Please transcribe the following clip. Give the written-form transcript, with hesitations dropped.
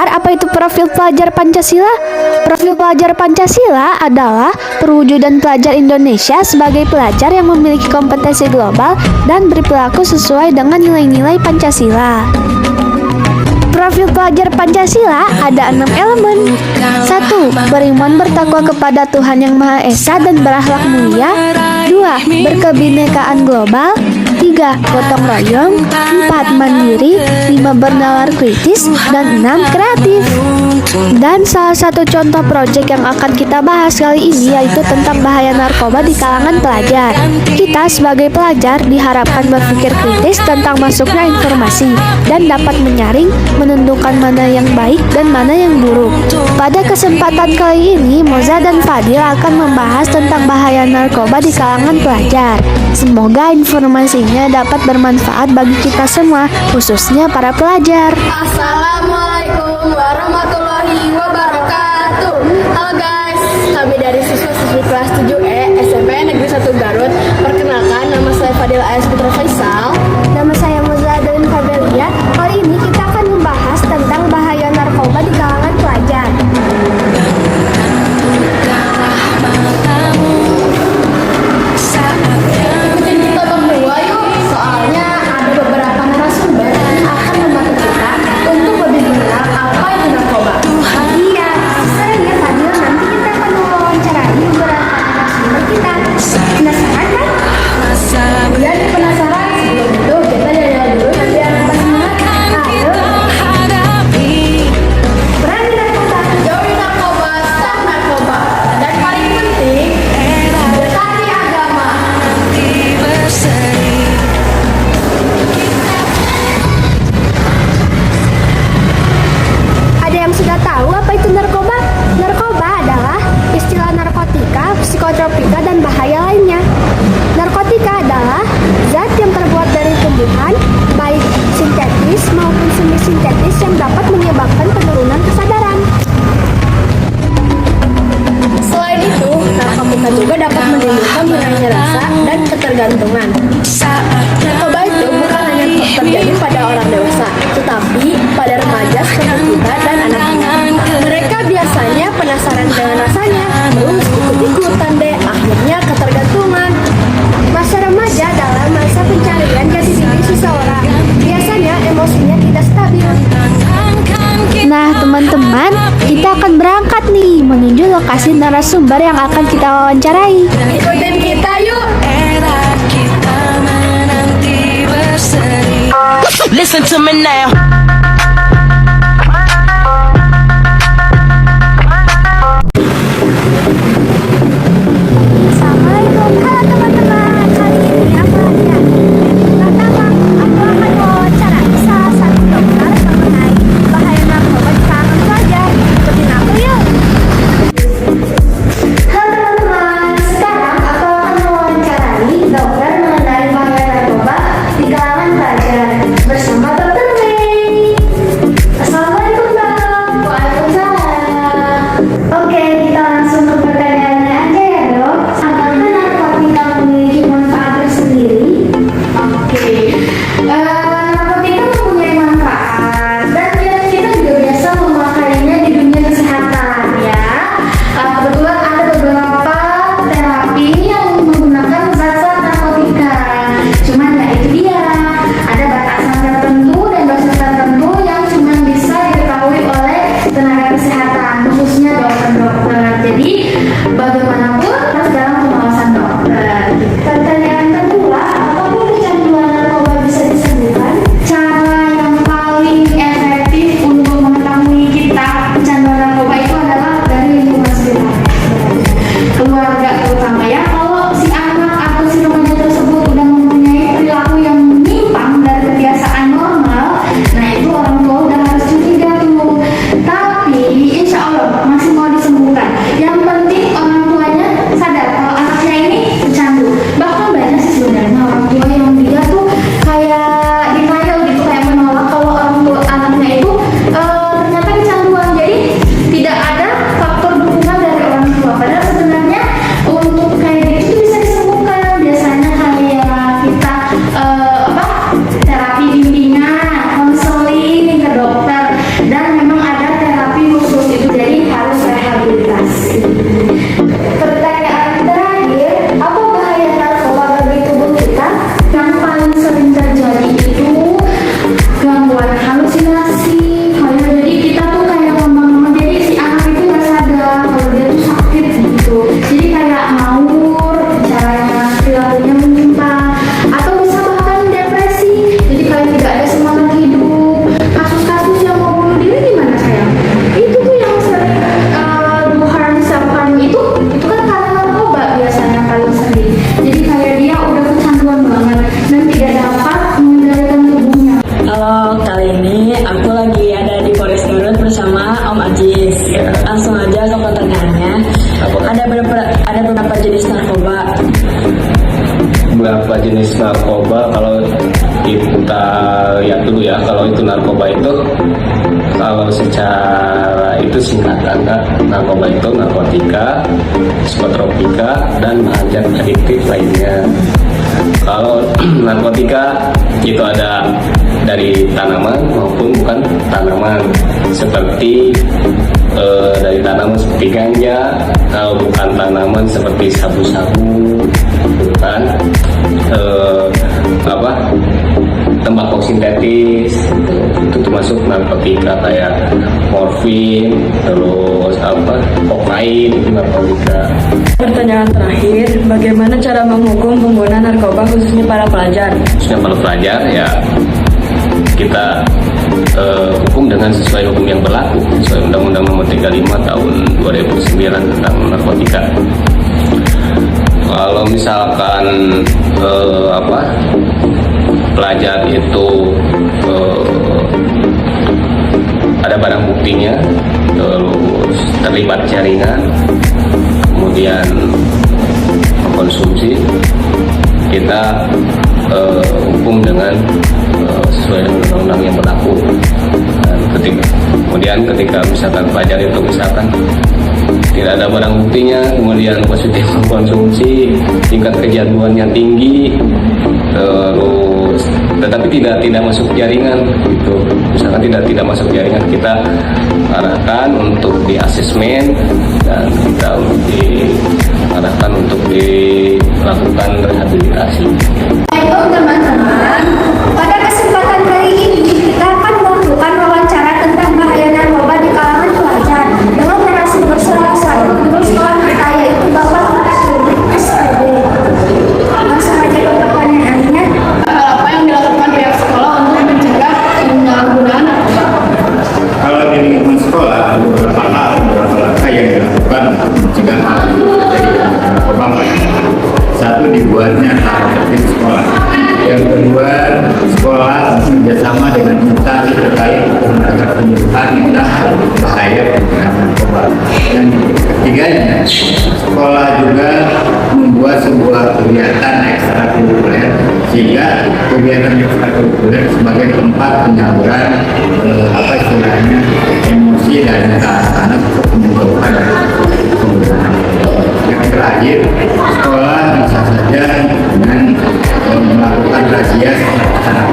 pendengar, apa itu profil pelajar Pancasila? Profil pelajar Pancasila adalah perwujudan pelajar Indonesia sebagai pelajar yang memiliki kompetensi global dan berperilaku sesuai dengan nilai-nilai Pancasila. Profil pelajar Pancasila ada 6 elemen. 1. Beriman bertakwa kepada Tuhan Yang Maha Esa dan berakhlak mulia. 2. Berkebinekaan global. 3. Gotong royong. 4. Mandiri. 5. Bernalar kritis. Dan 6. Kreatif. Dan salah satu contoh proyek yang akan kita bahas kali ini yaitu tentang bahaya narkoba di kalangan pelajar. Kita sebagai pelajar diharapkan berpikir kritis tentang masuknya informasi dan dapat menyaring, menentukan mana yang baik dan mana yang buruk. Pada kesempatan kali ini, Moza dan Fadil akan membahas tentang bahaya narkoba di kalangan pelajar. Semoga informasinya dapat bermanfaat bagi kita semua, khususnya para pelajar. Assalamualaikum warahmatullahi wabarakatuh. Halo guys, kami dari siswa-siswi kelas 7E SMP Negeri 1 Garut. Perkenalkan, nama saya Fadil A.S. Putra Faisal. Nama saya Moza dan Fabelia. Kali ini kita akan membahas tentang bahaya narkoba di kalangan pelajar. Kita berdua yuk, soalnya ada beberapa narasumber yang akan membantu kita untuk lebih mengenal apa itu narkoba. Iya, sering ya Fadil, nanti kita akan mewawancarai beberapa narasumber kita. Penasaran kan? Jadi penasaran? Sebelum itu kita jalan dulu nanti yang apa semangat. Ayo, Berani narkoba, jauhi narkoba, stop narkoba, dan paling penting dekati agama. ada yang sudah tahu apa itu narkoba? Narkoba adalah istilah narkotika, psikotropika, dan bahaya lainnya. Narkotika adalah zat yang terbuat dari tumbuhan, baik sintetis maupun semi sintetis yang dapat menyebabkan penurunan kesadaran. Selain itu, narkotika juga dapat menimbulkan hilangnya rasa dan ketergantungan. Narkoba itu bukan hanya terjadi pada orang dewasa, tetapi pada remaja seperti kita dan anak-anak. Mereka biasanya penasaran dengan rasanya, terus ikut-ikutan deh, akhirnya ketergantungan. Masa remaja adalah masa pencarian jati diri seseorang. Biasanya emosinya tidak stabil. Nah teman-teman, kita akan berangkat nih menuju lokasi narasumber yang akan kita wawancarai. Ikutin kita yuk! Listen to me now. Assalamualaikum, halo teman-teman. Kali ini aku Nadia. Pertama, aku akan wawancara salah satu dokter mengenai bahaya narkoba di kalangan pelajar. Ikutin aku yuk. Halo teman-teman, sekarang aku akan mewawancarai dokter mengenai bahaya narkoba di kalangan pelajar bersama Dokter Mei. Halo, kali ini aku lagi ada di Polres Garut bersama Om Ajis. Langsung aja ke pertanyaannya. Ada beberapa jenis narkoba. Berapa jenis narkoba? Kalau kita lihat dulu ya, kalau itu narkoba itu, kalau secara itu singkatan Kak, narkoba itu narkotika, psikotropika, dan bahan zat adiktif lainnya. Kalau narkotika itu ada dari tanaman maupun bukan tanaman, seperti dari tanaman seperti ganja, kalau bukan tanaman seperti sabu-sabu, bukan tembakau sintetis, itu termasuk narkotika kayak morfin, terus kokain, itu narkotika. Pertanyaan terakhir, bagaimana cara menghukum pengguna narkoba khususnya para pelajar? Khususnya para pelajar ya kita hukum dengan sesuai hukum yang berlaku, sesuai Undang-Undang Nomor 35 Tahun 2009 tentang narkotika. Kalau misalkan pelajar itu ada barang buktinya, terus terlibat jaringan, kemudian mengkonsumsi, kita hukum dengan sesuai dengan undang-undang yang berlaku. Dan kemudian ketika misalkan pelajar itu misalkan tidak ada barang buktinya, kemudian positif mengkonsumsi, tingkat kecanduannya tinggi, terus tetapi tidak masuk jaringan gitu, misalkan tidak masuk jaringan, kita arahkan untuk di asesmen dan kita diarahkan untuk dilakukan rehabilitasi. Halo teman-teman, pada kesempatan kali ini kita akan melakukan wawancara tentang bahaya narkoba di kalangan pelajar dengan narasumber salah satu guru sekolah kita, yaitu Bapak Sudir SPD. Langsung aja ke pertanyaannya. Apa yang dilakukan pihak sekolah untuk mencegah penyalahgunaan narkoba? Kalau di lingkungan sekolah ada beberapa langkah yang dilakukan untuk mencegah hal itu terjadi narkoba. Satu, dibuatnya hal tertib sekolah. Yang kedua, sekolah bekerjasama dengan instansi terkait untuk melakukan penyuluhan tentang bahaya penggunaan narkoba. Dan ketiganya, sekolah juga membuat sebuah kegiatan ekstrakurikuler, sehingga kegiatan ekstrakurikuler sebagai tempat penyaluran istilahnya emosi dan anak-anak untuk menjauhkan dari penggunaan narkoba. Yang terakhir, sekolah bisa saja dengan melakukan razia secara